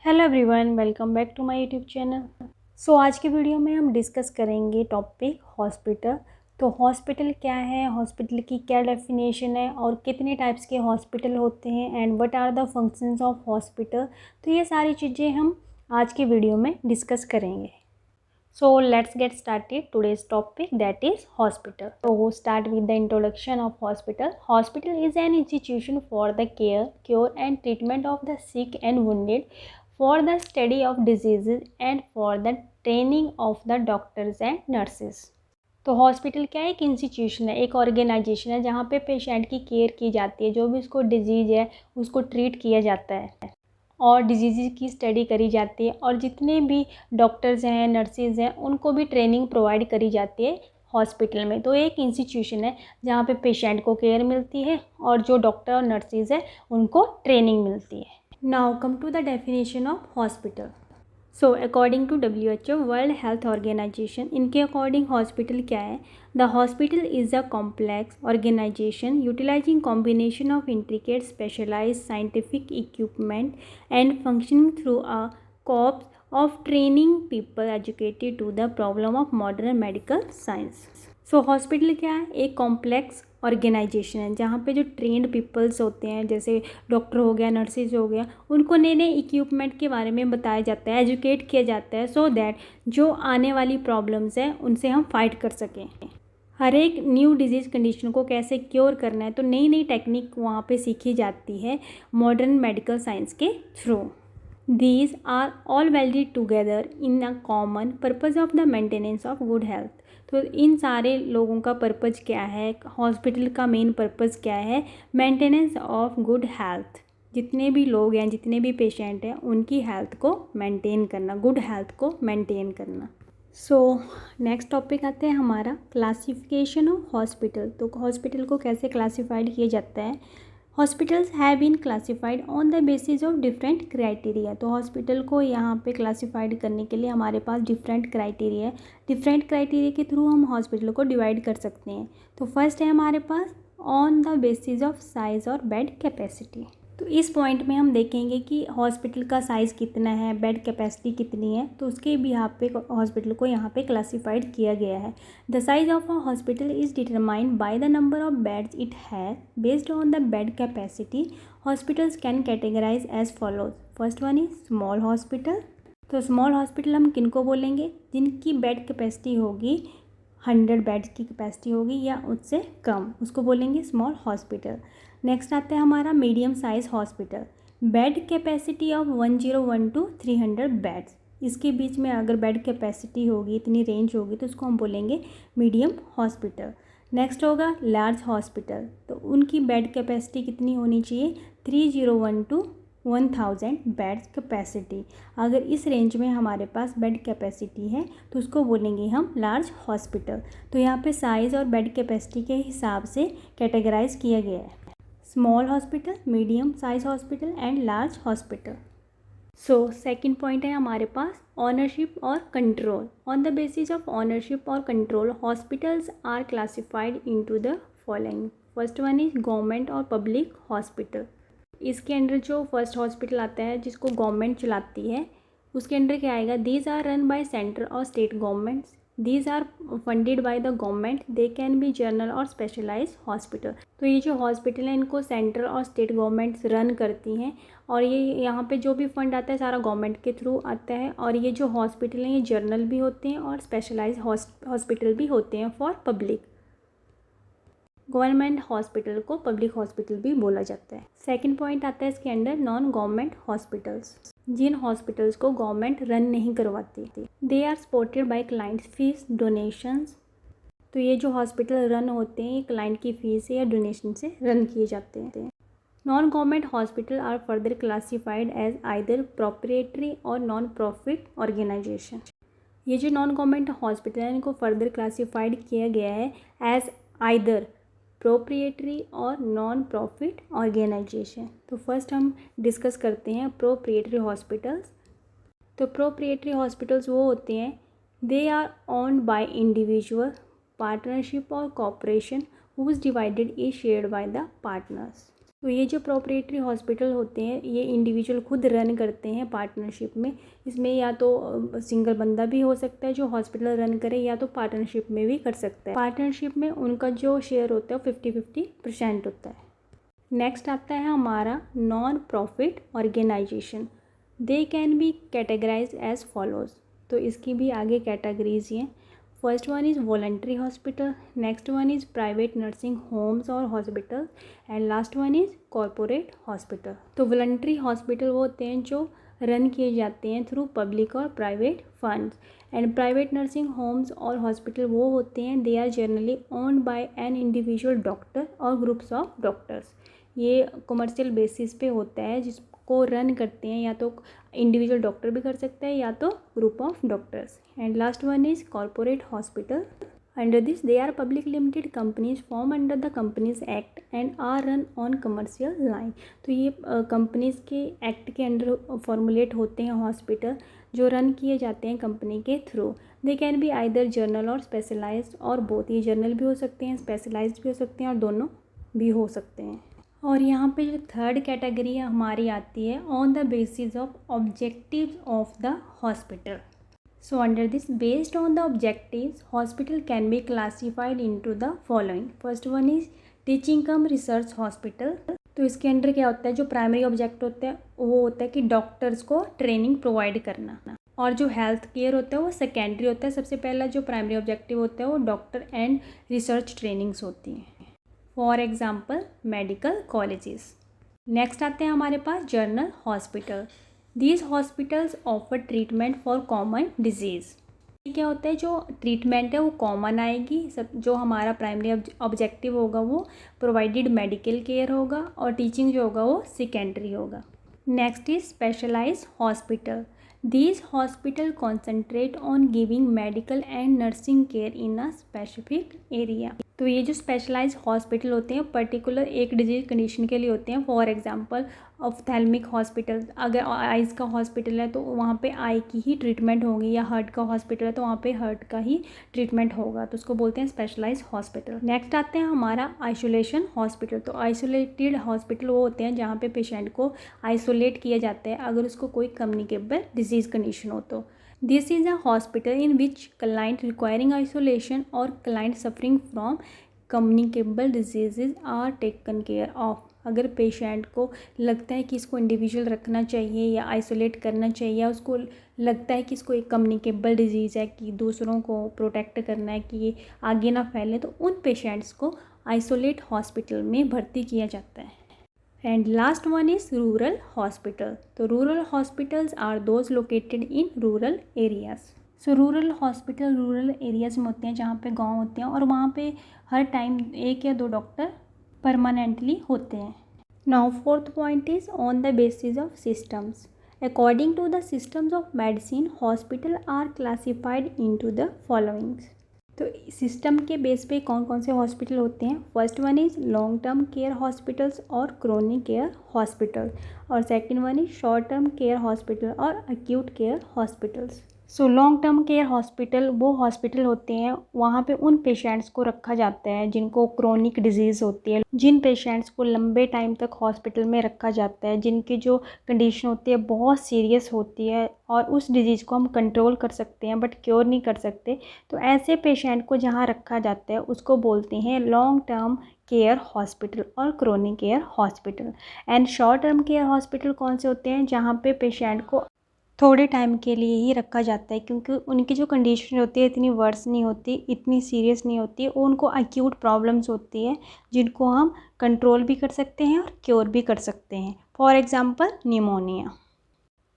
Hello everyone, welcome back to my YouTube channel. आज के video में हम डिस्कस करेंगे टॉपिक हॉस्पिटल। तो हॉस्पिटल क्या है, हॉस्पिटल की क्या डेफिनेशन है और कितने टाइप्स के हॉस्पिटल होते हैं and what are the functions of hospital. तो ये सारी चीज़ें हम आज के वीडियो में डिस्कस करेंगे। Let's get started today's topic, that is hospital. We'll start with the introduction of hospital. Hospital is an institution for the care, cure and treatment of the sick and wounded, for the study of diseases and for the training of the doctors and nurses. तो hospital क्या है, एक institution है, एक organisation है जहाँ पे patient की केयर की जाती है। जो भी उसको डिजीज़ है उसको ट्रीट किया जाता है और डिजीज़ की स्टडी करी जाती है और जितने भी डॉक्टर्स हैं, नर्सेज हैं, उनको भी ट्रेनिंग प्रोवाइड करी जाती है हॉस्पिटल में। तो एक इंस्टीट्यूशन है जहाँ पे पेशेंट को केयर मिलती है और जो डॉक्टर और नर्सेज हैं उनको ट्रेनिंग मिलती है। Now come to the definition of hospital. According to WHO world health organisation, इनके अकॉर्डिंग हॉस्पिटल क्या है? The hospital is a complex organisation utilising combination of intricate specialised scientific equipment and functioning through a corps of training people educated to the problem of modern medical science. Hospital क्या है? एक complex organisation है जहाँ पे जो trend peoples होते हैं, जैसे डॉक्टर हो गया, नर्सेज हो गया, उनको नए नए इक्विपमेंट के बारे में बताया जाता है, एजुकेट किया जाता है, सो दैट जो आने वाली प्रॉब्लम्स हैं उनसे हम फाइट कर सकें। हर एक न्यू डिजीज़ कंडीशन को कैसे क्योर करना है, तो नई नई टेक्निक वहाँ पे सीखी जाती है मॉडर्न मेडिकल साइंस के through. These are all welded together in a common purpose of the maintenance of good health. तो इन सारे लोगों का पर्पज़ क्या है, हॉस्पिटल का मेन पर्पज़ क्या है? Maintenance of good health. जितने भी लोग हैं, जितने भी पेशेंट हैं, उनकी हेल्थ को मेंटेन करना, गुड हेल्थ को मेंटेन करना। नेक्स्ट टॉपिक आते हैं हमारा क्लासिफिकेशन ऑफ हॉस्पिटल। तो हॉस्पिटल को कैसे क्लासीफाइड किया जाता है? Hospitals have been classified on the basis of different criteria. तो हॉस्पिटल को यहाँ पे क्लासिफाइड करने के लिए हमारे पास डिफरेंट क्राइटेरिया है। डिफरेंट क्राइटेरिया के थ्रू हम हॉस्पिटल को डिवाइड कर सकते हैं। तो फर्स्ट है हमारे पास on the basis of size और बेड कैपेसिटी। तो इस पॉइंट में हम देखेंगे कि हॉस्पिटल का साइज़ कितना है, बेड कैपेसिटी कितनी है, तो उसके भी यहाँ पे हॉस्पिटल को यहाँ पे क्लासिफाइड किया गया है। The size of a hospital is determined by the number of beds it has based on the bed capacity. Hospitals can categorise as follows. First one is small hospital. तो small hospital हम किनको बोलेंगे? जिनकी bed capacity होगी 100 beds की capacity होगी या उससे कम, उसको बोलेंगे स्मॉल हॉस्पिटल। नेक्स्ट आता है हमारा medium size hospital. Bed capacity of 101 to 300 beds, इसके बीच में अगर बेड कैपेसिटी होगी, इतनी रेंज होगी, तो उसको हम बोलेंगे मीडियम हॉस्पिटल। नेक्स्ट होगा लार्ज हॉस्पिटल। तो उनकी बेड कैपेसिटी कितनी होनी चाहिए? 301 to 1000 बेड्स कैपेसिटी। अगर इस रेंज में हमारे पास बेड कैपेसिटी है तो उसको बोलेंगे हम लार्ज हॉस्पिटल। तो यहाँ पे साइज़ और बेड कैपेसिटी के हिसाब से कैटेगराइज किया गया है, small hospital, medium size hospital and large hospital. Second point है हमारे पास ऑनरशिप और control. On the basis of ownership और control hospitals are classified into the following. First one is government और पब्लिक हॉस्पिटल। इसके अंडर जो first hospital आता है जिसको गवर्नमेंट चलाती है, उसके अंडर क्या आएगा? These are run by central और state governments, these are funded by the government, they can be general और स्पेशलाइज्ड हॉस्पिटल। तो ये जो हॉस्पिटल है इनको सेंट्रल और स्टेट गवर्नमेंट्स रन करती हैं और ये यहाँ पे जो भी फंड आता है सारा गवर्नमेंट के थ्रू आता है। और ये जो हॉस्पिटल हैं ये जनरल भी होते हैं और स्पेशलाइज्ड हॉस्पिटल भी होते हैं फॉर पब्लिक। गवर्नमेंट हॉस्पिटल को पब्लिक हॉस्पिटल भी बोला जाता है। सेकंड पॉइंट आता है इसके अंडर नॉन गवर्नमेंट हॉस्पिटल्स, जिन हॉस्पिटल्स को गवर्नमेंट रन नहीं करवाती। They are supported by clients fees donations. तो ये जो हॉस्पिटल रन होते हैं ये क्लाइंट की फीस या डोनेशन से रन किए जाते हैं। Non government hospital are further classified as either proprietary और नॉन प्रॉफिट ऑर्गेनाइजेशन। ये जो नॉन गवर्नमेंट हॉस्पिटल है इनको फर्दर क्लासिफाइड किया गया है एज आइदर प्रोप्रिएटरी और नॉन प्रॉफिट ऑर्गेनाइजेशन। तो फर्स्ट हम डिस्कस करते हैं प्रोप्रिएटरी हॉस्पिटल्स। तो प्रोप्रिएटरी हॉस्पिटल्स वो होते हैं they are owned by individual, partnership और corporation whose divided is shared by the partners. तो ये जो प्रोप्राइटरी हॉस्पिटल होते हैं ये इंडिविजुअल खुद रन करते हैं पार्टनरशिप में। इसमें या तो सिंगल बंदा भी हो सकता है जो हॉस्पिटल रन करे, या तो पार्टनरशिप में भी कर सकता है। पार्टनरशिप में उनका जो शेयर होता है वो 50-50% होता है। नेक्स्ट आता है हमारा non profit organisation. They can be categorise as follows. तो इसकी भी आगे कैटेगरीज हैं। First one is voluntary hospital, next one is private nursing homes और hospital, and last one is corporate hospital. तो वॉलंटरी हॉस्पिटल वो होते हैं जो रन किए जाते हैं थ्रू पब्लिक और private funds, and private nursing homes और हॉस्पिटल वो होते हैं they are generally owned by an individual doctor और ग्रुप्स ऑफ डॉक्टर्स। ये कमर्शियल बेसिस पे होता है, जिसको रन करते हैं या तो इंडिविजुअल डॉक्टर भी कर सकता है या तो group of doctors. And last one is corporate hospital. Under this they are public limited companies form under the companies act and are run on commercial line. तो ये कंपनीज के एक्ट के अंडर फॉर्मुलेट होते हैं hospital जो run किए जाते हैं कंपनी के through. They can be either journal और स्पेशलाइज्ड, और बोथ, ये जर्नल भी हो सकते हैं, स्पेशलाइज्ड भी हो सकते हैं, और दोनों भी हो सकते हैं। और यहाँ पे जो थर्ड कैटेगरी हमारी आती है on the basis of objectives of the hospital. So under this based on the objectives hospital can be classified into the following. First one is teaching come research hospital. तो इसके under क्या होता है, जो primary object होता है वो होता है कि डॉक्टर्स को ट्रेनिंग प्रोवाइड करना, और जो हेल्थ केयर होता है वो सेकेंडरी होता है। सबसे पहला जो प्राइमरी ऑब्जेक्टिव होता है वो डॉक्टर एंड रिसर्च ट्रेनिंग्स होती हैं, for example medical colleges. Next आते हैं हमारे पास journal hospital. These hospitals offer treatment for common disease. क्या होता है, जो ट्रीटमेंट है वो कॉमन आएगी, सब जो हमारा प्राइमरी ऑब्जेक्टिव होगा वो प्रोवाइडेड मेडिकल केयर होगा, और टीचिंग जो होगा वो सेकेंडरी होगा। Next is specialised hospital. These hospitals concentrate on giving medical and nursing care in a specific area. तो ये जो स्पेशलाइज्ड हॉस्पिटल होते हैं पर्टिकुलर एक डिजीज कंडीशन के लिए होते हैं। फॉर एग्जांपल ऑफ्थेल्मिक हॉस्पिटल, अगर आइज़ का हॉस्पिटल है तो वहाँ पे आई की ही ट्रीटमेंट होगी, या हार्ट का हॉस्पिटल है तो वहाँ पे हार्ट का ही ट्रीटमेंट होगा, तो उसको बोलते हैं स्पेशलाइज्ड हॉस्पिटल। नेक्स्ट आते हैं हमारा आइसोलेशन हॉस्पिटल। तो आइसोलेटेड हॉस्पिटल वो होते हैं जहाँ पे पेशेंट को आइसोलेट किया जाता है अगर उसको कोई कम्युनिकेबल डिजीज़ कंडीशन हो तो। This is a hospital in which client requiring isolation or client suffering from communicable diseases are taken care of. अगर पेशेंट को लगता है कि इसको इंडिविजुअल रखना चाहिए या आइसोलेट करना चाहिए, या उसको लगता है कि इसको एक कम्युनिकेबल डिजीज़ है कि दूसरों को प्रोटेक्ट करना है कि ये आगे ना फैले, तो उन पेशेंट्स को आइसोलेट हॉस्पिटल में भर्ती किया जाता है। And last one is rural hospital. So rural hospitals are those located in rural areas. So rural hospital rural areas में होते हैं जहाँ पे गांव होते हैं, और वहाँ पे हर टाइम एक या दो डॉक्टर परमानेंटली होते हैं। Now fourth point is on the basis of systems. According to the systems of medicine, hospital are classified into the following. तो सिस्टम के बेस पे कौन कौन से हॉस्पिटल होते हैं। First one is long term care hospitals और chronic care hospital, और second one is short term care hospital और acute care hospitals. So long term care hospital वो हॉस्पिटल होते हैं वहाँ पे उन पेशेंट्स को रखा जाता है जिनको क्रोनिक डिजीज़ होती है, जिन पेशेंट्स को लंबे टाइम तक हॉस्पिटल में रखा जाता है, जिनकी जो कंडीशन होती है बहुत सीरियस होती है और उस डिजीज़ को हम कंट्रोल कर सकते हैं बट क्योर नहीं कर सकते, तो ऐसे पेशेंट को जहाँ रखा जाता है उसको बोलते हैं लॉन्ग टर्म केयर हॉस्पिटल और chronic care hospital. And short term care hospital कौन से होते हैं, जहाँ पे पेशेंट को थोड़े टाइम के लिए ही रखा जाता है, क्योंकि उनकी जो कंडीशन होती है इतनी वर्स नहीं होती, इतनी सीरियस नहीं होती, उनको एक्यूट प्रॉब्लम्स होती है जिनको हम कंट्रोल भी कर सकते हैं और क्योर भी कर सकते हैं, for example pneumonia.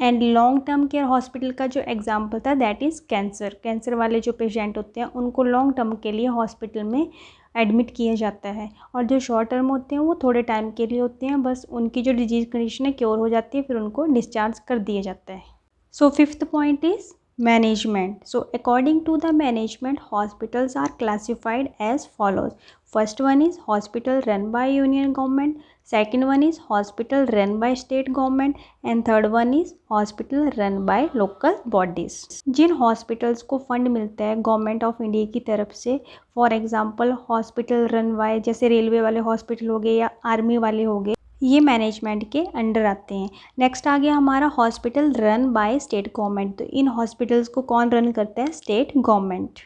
And long term care hospital का जो एग्जांपल था दैट इज़ कैंसर वाले जो पेशेंट होते हैं उनको लॉन्ग टर्म के लिए हॉस्पिटल में एडमिट किया जाता है, और जो शॉर्ट टर्म होते हैं वो थोड़े टाइम के लिए होते हैं, बस उनकी जो डिजीज़ कंडीशन है क्योर हो जाती है फिर उनको डिस्चार्ज कर दिया जाता है। So fifth point is management. So according to the management, hospitals are classified as follows. First one is hospital run by union government, second one is hospital run by state government, and third one is hospital run by local bodies. जिन hospitals को fund मिलता है government of India की तरफ से, for example hospital run by जैसे railway वाले hospital हो गए या आर्मी वाले हो गए, ये मैनेजमेंट के अंडर आते हैं। नेक्स्ट आ गया हमारा hospital run by state government. तो इन हॉस्पिटल्स को कौन रन करता है? State government.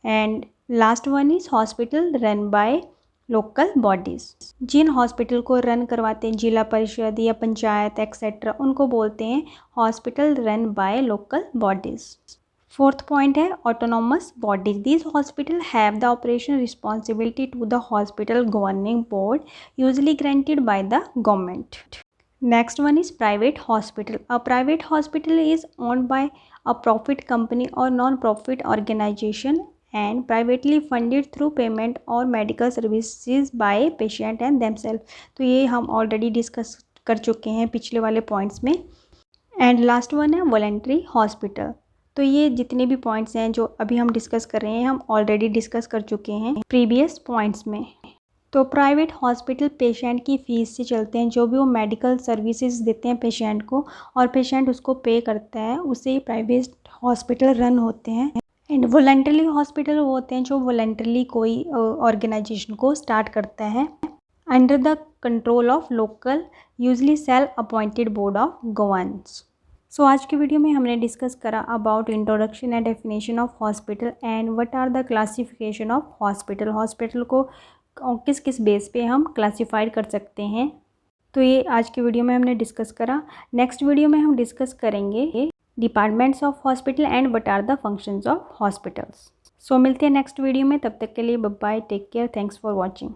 And last one is hospital run by local bodies. जिन हॉस्पिटल को रन करवाते हैं जिला परिषद या पंचायत एक्सेट्रा, उनको बोलते हैं hospital run by local bodies. Fourth point है autonomous bodies. This hospital have the operation responsibility to the hospital governing board usually granted by the government. Next one is private hospital. A private hospital is owned by a profit company और non profit organisation and privately funded through payment और medical services by patient and themself. तो ये हम already discuss कर चुके हैं पिछले वाले पॉइंट्स में। एंड लास्ट वन है वॉलंटरी हॉस्पिटल। तो ये जितने भी पॉइंट्स हैं जो अभी हम डिस्कस कर रहे हैं, हम ऑलरेडी डिस्कस कर चुके हैं प्रीवियस पॉइंट्स में। तो प्राइवेट हॉस्पिटल पेशेंट की फ़ीस से चलते हैं। जो भी वो मेडिकल सर्विसेज देते हैं पेशेंट को और पेशेंट उसको पे करता है, उसे प्राइवेट हॉस्पिटल रन होते हैं। एंड वॉलंटरी हॉस्पिटल वो होते हैं जो वॉलंटरली कोई ऑर्गेनाइजेशन को स्टार्ट करता है under the control of local usually self appointed board of governance. So आज की वीडियो में हमने डिस्कस करा about introduction and definition of hospital and what are the classification of hospital. Hospital को किस किस बेस पे हम क्लासिफाइड कर सकते हैं, तो ये आज की वीडियो में हमने डिस्कस करा। नेक्स्ट वीडियो में हम डिस्कस करेंगे departments of hospital and what are the functions of hospitals. So मिलते हैं नेक्स्ट वीडियो में, तब तक के लिए bye bye, take care, thanks for watching.